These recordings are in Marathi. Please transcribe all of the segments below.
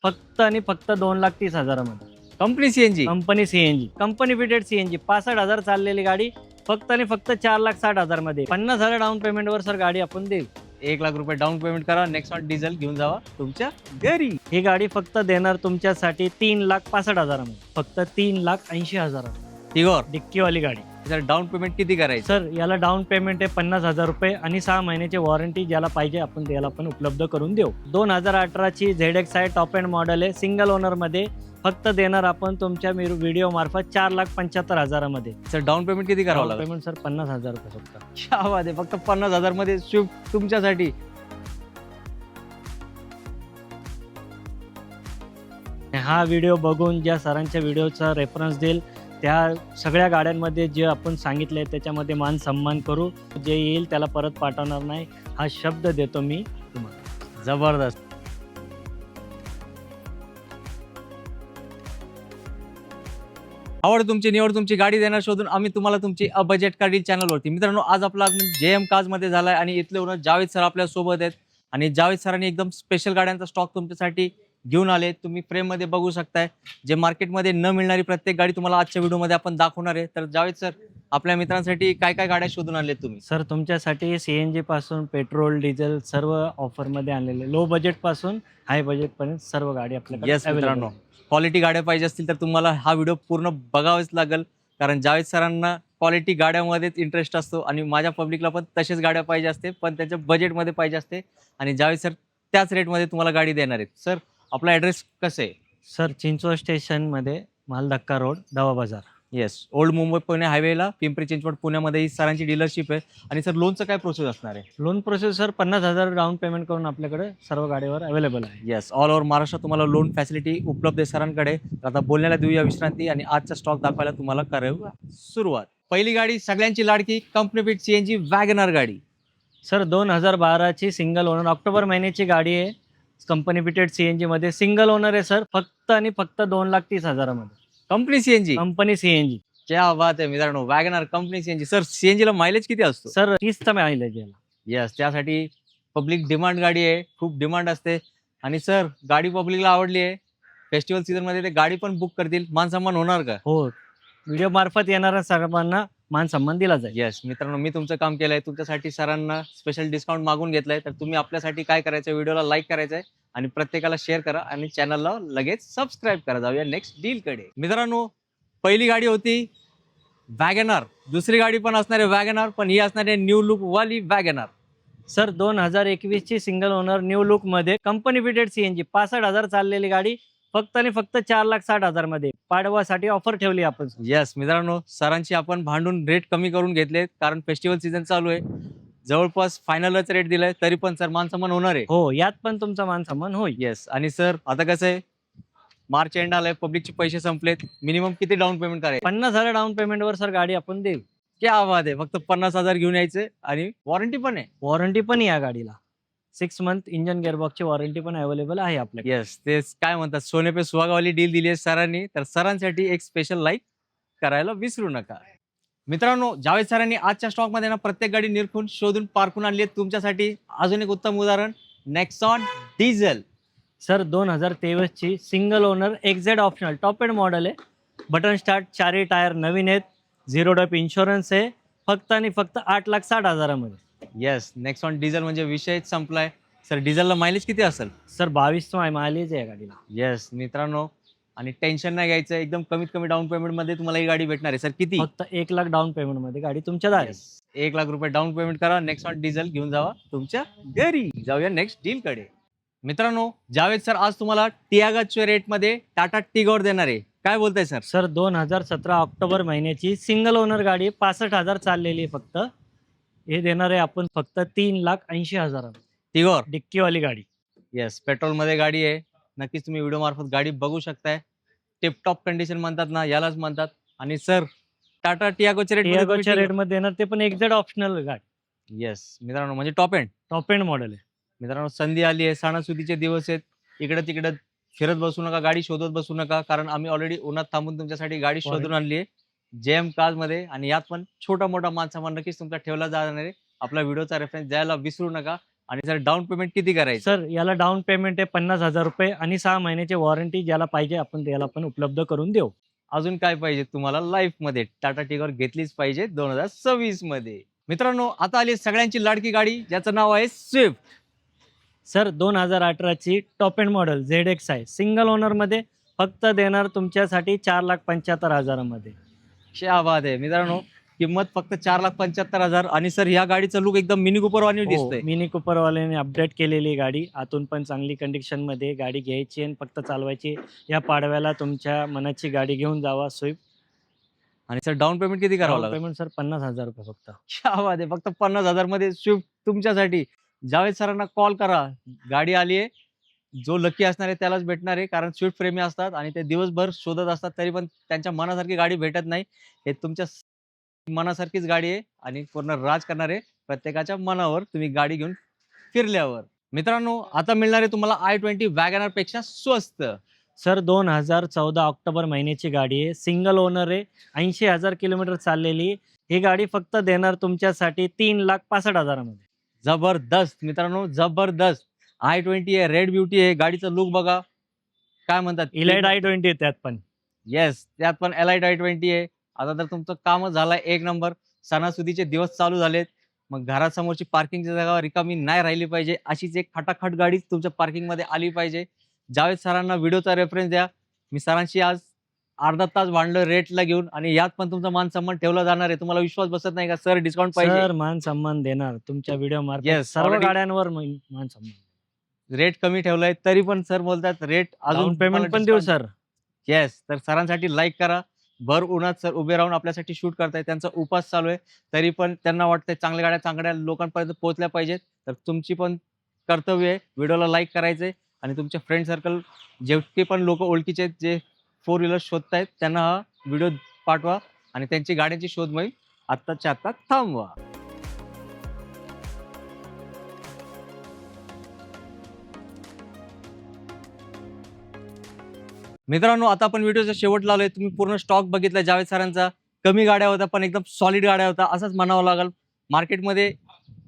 फक्त आणि फक्त 2,30,000 मध्ये. Company CNG company CNG, company fitted CNG, 65,000 चाललेली गाडी फक्त आणि फक्त 4,60,000 मध्ये. 50,000 डाऊन पेमेंट वर सर गाडी आपण देऊ. 1,00,000 रुपये डाऊन पेमेंट करा, नेक्स्ट ऑन डिझेल घेऊन जावा तुमच्या घरी. ही गाडी फक्त देणार तुमच्यासाठी 3,65,000 मध्ये, फक्त 3,80,000. तिगोर डिक्कीवाली गाडी. सर डाऊन पेमेंट किती करायचं? सर याला डाऊन पेमेंट आहे 50,000 रुपये आणि 6 महिन्याची वॉरंटी ज्याला पाहिजे आपण त्याला पण उपलब्ध करून देऊ. 2018 ची ZXi टॉप एंड मॉडेल आहे, सिंगल ओनर मध्ये. फक्त देणार आपण तुमच्या व्हिडिओ मार्फत 4,75,000 मध्ये. सर डाऊन पेमेंट किती करावं लागेल? पेमेंट सर 50,000 रुपये फक्त. क्या बात आहे, फक्त 50,000 मध्ये स्विफ्ट तुमच्यासाठी. हा व्हिडिओ बघून ज्या सरांच्या व्हिडिओचा रेफरन्स देईल त्या सगळ्या गाड्यांमध्ये जे आपण सांगितले त्याच्यामध्ये मान सन्मान करू. जे येईल त्याला परत पाठवणार नाही हा शब्द देतो मी तुम्हाला. जबरदस्त. आवड तुमची, निवड तुमची, गाडी देणार शोधून आम्ही तुम्हाला तुमची बजेट कार डील चॅनलवरती. मित्रांनो, आज आपला आगमन JM कार्स मध्ये झालाय आणि इथले ओनर जावेद सर आपल्या सोबत आहेत. आणि जावेद सरांनी एकदम स्पेशल गाड्यांचा स्टॉक तुमच्यासाठी घेऊन आले. तुम्ही फ्रेम मध्ये बघू शकताय, जे मार्केटमध्ये न मिळणारी प्रत्येक गाडी तुम्हाला आजच्या व्हिडिओमध्ये आपण दाखवणार आहे. तर जावेद सर, आपल्या मित्रांसाठी काय काय गाड्या शोधून आणले तुम्ही? सर तुमच्यासाठी CNG पासून पेट्रोल डिझेल सर्व ऑफर मध्ये आणलेले, लो बजेट पासून हाय बजेट पर्यंत सर्व गाडी आपल्याकडे येस मित्रांनो, क्वालिटी गाड्या पाहिजे असतील तर तुम्हाला हा व्हिडिओ पूर्ण बघावाच लागेल. कारण जावेद सरांना क्वालिटी गाड्यामध्येच इंटरेस्ट असतो आणि माझ्या पब्लिकला पण तसेच गाड्या पाहिजे असते, पण त्याच्या बजेटमध्ये पाहिजे असते. आणि जावेद सर त्याच रेटमध्ये तुम्हाला गाडी देणार आहेत. सर आपला ॲड्रेस कसं आहे? सर चिंचवड स्टेशन मध्ये, मालधक्का रोड, दवा बाजार. येस, ओल्ड मुंबई पुणे हायवेला पिंपरी चिंचवड पुण्यामध्ये ही सरांची डीलरशिप आहे. आणि सर लोनचं काय प्रोसेस असणार आहे? Loan process sir 50,000 down payment करून आपल्याकडे सर्व गाडीवर अवेलेबल आहे. येस, ऑल ओव्हर महाराष्ट्र तुम्हाला लोन फॅसिलिटी उपलब्ध आहे सरांकडे. आता बोलण्याला देऊया विश्रांती आणि आजचा स्टॉक दाखवायला तुम्हाला करूया सुरुवात. पहिली गाडी सगळ्यांची लाडकी, कंपनी फिट CNG वॅगनर गाडी. सर 2012 ची सिंगल ओनर, ऑक्टोबर महिन्याची गाडी आहे. कंपनी फिटेड CNG मध्ये, सिंगल ओनर आहे सर. फक्त आणि फक्त 2,30,000 मध्ये. Company CNG. Company CNG. क्या बात आहे मित्रांनो, WagonR company CNG. Sir CNG ला मायलेज किती असतो? सर 30चा मायलेज याला. येस, त्यासाठी पब्लिक डिमांड गाडी आहे, खूप डिमांड असते. आणि सर गाडी पब्लिकला आवडली आहे. फेस्टिवल सीझन मध्ये ते गाडी पण बुक करतील, मान सन्मान होणार का? हो, व्हिडिओ मार्फत येणाऱ्या सर्वांना मान सन्मान दिला जाईल. येस मित्रांनो, मी तुमचं काम केलंय, तुमच्यासाठी सरांना स्पेशल डिस्काउंट मागून घेतलंय. तर तुम्ही आपल्यासाठी काय करायचं, व्हिडिओला लाईक करायचंय आणि प्रत्येकाला शेअर करा आणि चॅनलला लगेच सबस्क्राईब करा. जाऊया नेक्स्ट डील कडे. मित्रांनो, पहिली गाडी होती वॅगनर, दुसरी गाडी पण असणार आहे वॅगनर, पण ही असणार आहे न्यू लुक वाली वॅगनर. सर 2021 ची सिंगल ओनर, न्यू लुक मध्ये, कंपनी फिटेड CNG, 65,000 चाललेली गाडी फक्त आणि फक्त 4,60,000 मध्ये. पाडवासाठी ऑफर ठेवली आपण. येस मित्रांनो, सरांची आपण भांडून रेट कमी करून घेतले, कारण फेस्टिवल सीझन चालू आहे. जवळपास फायनलच रेट दिलाय, तरी पण सर मान सन्मान होणार आहे. हो, यात पण तुमचा मान सन्मान होईल. येस. आणि सर आता कसं आहे, मार्च एंड आलाय, पब्लिकचे पैसे संपलेत. मिनिमम किती डाऊन पेमेंट करायचं? 50,000 डाऊन पेमेंट वर सर गाडी आपण देऊ. क्या बात आहे, फक्त 50,000 घेऊन यायचे आणि वॉरंटी पण आहे. वॉरंटी पण या गाडीला 6 मंथ इंजन गिअरबॉक्सची वॉरंटी पण अवेलेबल आहे आपल्याकडे. येस, ते काय म्हणतात, सोने पे सुहागावाली डील दिली आहे सरांनी. तर सरांसाठी एक स्पेशल लाईक करायला विसरू नका. मित्रांनो, जावेद सरांनी आजच्या स्टॉक मध्ये ना प्रत्येक गाडी निरखून शोधून पारखून आणली आहे तुमच्यासाठी. अजून एक उत्तम उदाहरण, नेक्सॉन डिझेल. सर 2023 ची single owner XZ optional top end model आहे. बटन स्टार्ट, 4 टायर नवीन आहेत, 0 डप इन्शुरन्स आहे. फक्त आणि फक्त 8,60,000 मध्ये. येस, नेक्सॉन डिझेल म्हणजे विषयच संपलाय. सर डिझेलला मायलेज किती असेल? सर 22 मायलेज आहे या गाडीला. येस मित्रांनो, आणि टेन्शन नाही घ्यायचं, एकदम कमीत कमी डाऊन पेमेंट मध्ये तुम्हाला ही गाडी भेटणार आहे. सर किती? फक्त 1,00,000 डाऊन पेमेंट मध्ये गाडी तुमच्या दारी. 1,00,000 रुपये डाऊन पेमेंट करा, नेक्सॉन डिझेल घेऊन जावा तुमच्या घरी. जाऊया नेक्स्ट डील कडे. मित्रांनो, जावेद सर आज तुम्हाला टियागाच्या रेट मध्ये टाटा टिगोर देणार आहे. काय बोलताय सर? सर 2017 ऑक्टोबर महिन्याची सिंगल ओनर गाडी, 65,000 चाललेली आहे फक्त. हे देणार आहे आपण फक्त 3,80,000. टिगोर डिक्कीवाली गाडी. येस, पेट्रोल मध्ये गाडी आहे. नक्कीच तुम्ही व्हिडिओ मार्फत गाडी बघू शकताय. टिपटॉप कंडिशन म्हणतात ना, यालाच म्हणतात. आणि सर टाटा टियागोच्या टियागोच्या रेट. रेट मध्ये देणार, ते पण XZ ऑप्शनल गाडी. येस मित्रांनो, म्हणजे top end. Top end model आहे. मित्रांनो, संधी आली आहे, सणासुदीचे दिवस आहेत. इकडे तिकडे फिरत बसू नका, गाडी शोधत बसू नका, कारण आम्ही ऑलरेडी उन्हात थांबून तुमच्यासाठी गाडी शोधून आणली आहे JM कार्स मध्ये. आणि यात पण छोटा मोठा मान सन्मान नक्कीच तुमचा ठेवला जाणार आहे. आपला व्हिडिओचा रेफरन्स द्यायला विसरू नका. आणि सर डाऊन पेमेंट किती करायचं? सर याला डाऊन पेमेंट आहे 50,000 रुपये आणि 6 महिन्याची वॉरंटी ज्याला पाहिजे आपण त्याला पण उपलब्ध करून देऊ. अजून काय पाहिजे तुम्हाला लाईफमध्ये? टाटा टिगॉर घेतलीच पाहिजे 2026 मध्ये. मित्रांनो, आता आली सगळ्यांची लाडकी गाडी ज्याचं नाव आहे स्विफ्ट. सर 2018ची टॉप एंड मॉडेल ZX आहे. सिंगल ओनरमध्ये फक्त देणार तुमच्यासाठी 4,75,000 मध्ये. क्या बात आहे मित्रांनो, किंमत फक्त 4,75,000 आणि सर ह्या गाडीचं लुक एकदम मिनी कूपर वाणी दिसतंय. मिनी कुपरवाल्याने अपडेट केलेली गाडी, आतून पण चांगली कंडिशनमध्ये गाडी घ्यायची आणि फक्त चालवायची. या पाडव्याला तुमच्या मनाची गाडी घेऊन जावा स्विफ्ट. आणि सर डाऊन पेमेंट किती करावं डाऊन लागेल? पेमेंट सर 50,000 रुपये फक्त. क्या बात आहे, फक्त 50,000 मध्ये स्विफ्ट तुमच्यासाठी. जावेद सरांना कॉल करा, गाडी आली आहे. जो लकी असणार आहे त्यालाच भेटणार आहे, कारण स्विफ्ट प्रेमी असतात आणि ते दिवसभर शोधत असतात, तरी पण त्यांच्या मनासारखी गाडी भेटत नाही. हे तुमच्या मनासारखीच गाडी आहे आणि पूर्ण राज करणार आहे प्रत्येकाच्या मनावर तुम्ही गाडी घेऊन फिरल्यावर. मित्रांनो, आता मिळणार आहे तुम्हाला i20 वॅगनर पेक्षा स्वस्त. सर 2014 ऑक्टोबर महिन्याची गाडी आहे. सिंगल ओनर आहे. 80,000 किलोमीटर चाललेली. ही गाडी फक्त देणार तुमच्यासाठी 3,65,000 मध्ये. जबरदस्त मित्रांनो, जबरदस्त. i20 आहे, रेड ब्युटी आहे. गाडीचं लुक बघा, काय म्हणतात, इलाइट i20 त्यात पण. येस, त्यात पण एलाइट i20 आहे. आता तर तुमचं कामच झालंय एक नंबर. सणासुदीचे दिवस चालू झालेत, मग घरासमोरची पार्किंगची जागा रिकामी नाही राहिली पाहिजे. अशीच एक खटाखट गाडी तुमच्या पार्किंग मध्ये आली पाहिजे. जावेद सरांना व्हिडिओचा रेफरन्स द्या. मी सरांशी आज अर्धा तास भांडलो रेटला घेऊन आणि यात पण तुमचा मान सन्मान ठेवला जाणार आहे. तुम्हाला विश्वास बसत नाही का सर डिस्काउंट पाहिजे? सर मान सन्मान देणार तुमच्या व्हिडिओ मार्फत. Yes, सर्व already- गाड्यांवर मान सन्मान. रेट कमी ठेवलाय तरी पण सर बोलतात रेट डाऊन पेमेंट पण देऊ सर. येस, तर सरांसाठी लाईक करा. भर उन्हात सर उभे राहून आपल्यासाठी शूट करताय. त्यांचा उपास चालू आहे, तरी पण त्यांना वाटतंय चांगल्या गाड्या चांगल्या लोकांपर्यंत पोहोचल्या पाहिजेत. तर तुमची पण कर्तव्य आहे व्हिडिओला लाईक करायचंय आणि तुमच्या फ्रेंड सर्कल जेवढे पण लोक ओळखीचे आहेत जे 4 व्हीलर शोधतायत त्यांना हा व्हिडिओ पाठवा आणि त्यांची गाड्यांची शोध मोहीम आत्ताच्या आत्ता थांबवा. मित्रांनो, आता आपण व्हिडिओच्या शेवटला आलोय. तुम्ही पूर्ण स्टॉक बघितला जावेद सरांचा. कमी गाड्या होत्या पण एकदम सॉलिड गाड्या होत्या असंच म्हणावं लागेल. मार्केटमध्ये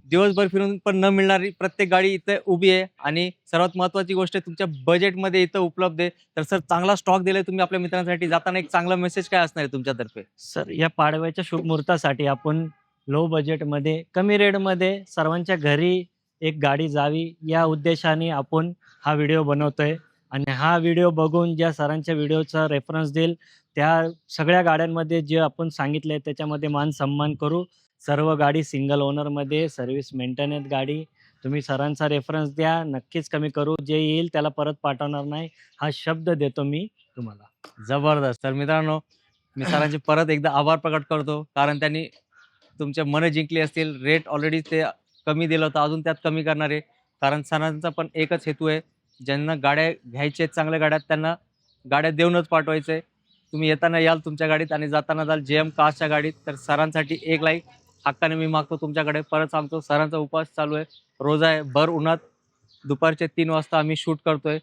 दिवसभर फिरून पण न मिळणारी प्रत्येक गाडी इथं उभी आहे आणि सर्वात महत्त्वाची गोष्ट तुमच्या बजेटमध्ये इथं उपलब्ध आहे. तर सर चांगला स्टॉक दिलाय तुम्ही आपल्या मित्रांसाठी. जाताना एक चांगला मेसेज काय असणार आहे तुमच्यातर्फे? सर या पाडव्याच्या शुभ मुहूर्तासाठी आपण लो बजेटमध्ये कमी रेटमध्ये सर्वांच्या घरी एक गाडी जावी या उद्देशाने आपण हा व्हिडिओ बनवतोय. आणि हा व्हिडिओ बघून ज्या सरांच्या व्हिडिओचा रेफरन्स देईल त्या सगळ्या गाड्यांमध्ये जे आपण सांगितले त्याच्यामध्ये मान सन्मान करू. सर्व गाडी सिंगल ओनरमध्ये सर्व्हिस मेंटेनन्स गाडी. तुम्ही सरांचा रेफरन्स द्या, नक्कीच कमी करू. जे येईल त्याला परत पाठवणार नाही हा शब्द देतो मी तुम्हाला. जबरदस्त. तर मित्रांनो, मी सरांचे परत एकदा आभार प्रकट करतो, कारण त्यांनी तुमचे मन जिंकली असतील. रेट ऑलरेडी ते कमी दिलं होतं, अजून त्यात कमी करणार आहे. कारण सरांचा पण एकच हेतू आहे, ज्यांना गाड्या घ्यायच्या आहेत चांगल्या गाड्या त्यांना गाड्या देऊनच पाठवायचं आहे. तुम्ही येताना याल तुमच्या गाडीत आणि जाताना जाल JM कार्सच्या गाडीत. तर सरांसाठी एक लाईक हक्काने मी मागतो तुमच्याकडे. परत सांगतो, सरांचा उपवास चालू आहे, रोजा आहे, भर उन्हात दुपारचे 3 वाजता आम्ही शूट करतोय.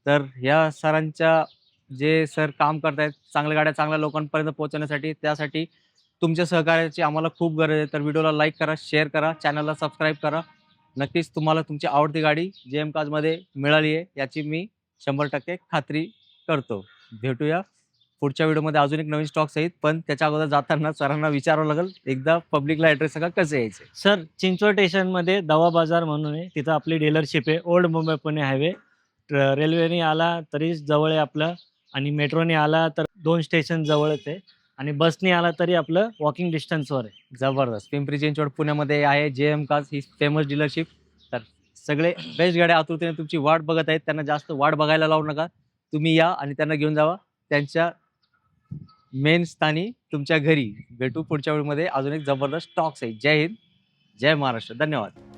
तर ह्या सरांच्या जे सर काम करतायत चांगल्या गाड्या चांगल्या लोकांपर्यंत पोहोचवण्यासाठी, त्यासाठी तुमच्या सहकार्याची आम्हाला खूप गरज आहे. तर व्हिडिओला लाईक करा, शेअर करा, चॅनलला सबस्क्राईब करा. नक्कीच तुम्हाला तुमची आवडती गाडी JM कार्समध्ये मिळाली आहे याची मी 100% खात्री करतो. भेटूया पुढच्या व्हिडिओमध्ये अजून एक नवीन स्टॉक सहित. पण त्याच्या अगोदर जाताना सरांना विचारावं लागेल एकदा पब्लिकला ॲड्रेस सांगा कसं यायचं. सर चिंचवड स्टेशनमध्ये दवा बाजार म्हणून आहे, तिथं आपली डीलरशिप आहे. Old Mumbai Pune highway. रेल्वेने आला तरी जवळ आहे आपलं आणि मेट्रोने आला तर 2 स्टेशन जवळच आहे आणि बसने आला तरी आपलं वॉकिंग डिस्टन्सवर आहे. जबरदस्त. पिंपरी चिंचवड पुण्यामध्ये आहे JM कार्स ही फेमस डीलरशिप. तर सगळे बेस्ट गाड्या आतुरतेने तुमची वाट बघत आहेत. त्यांना जास्त वाट बघायला लावू नका. तुम्ही या आणि त्यांना घेऊन जावा त्यांच्या मेन स्थानी तुमच्या घरी. भेटू पुढच्या वेळेमध्ये. अजून एक जबरदस्त स्टॉक्स आहे. जय हिंद, जय महाराष्ट्र. धन्यवाद.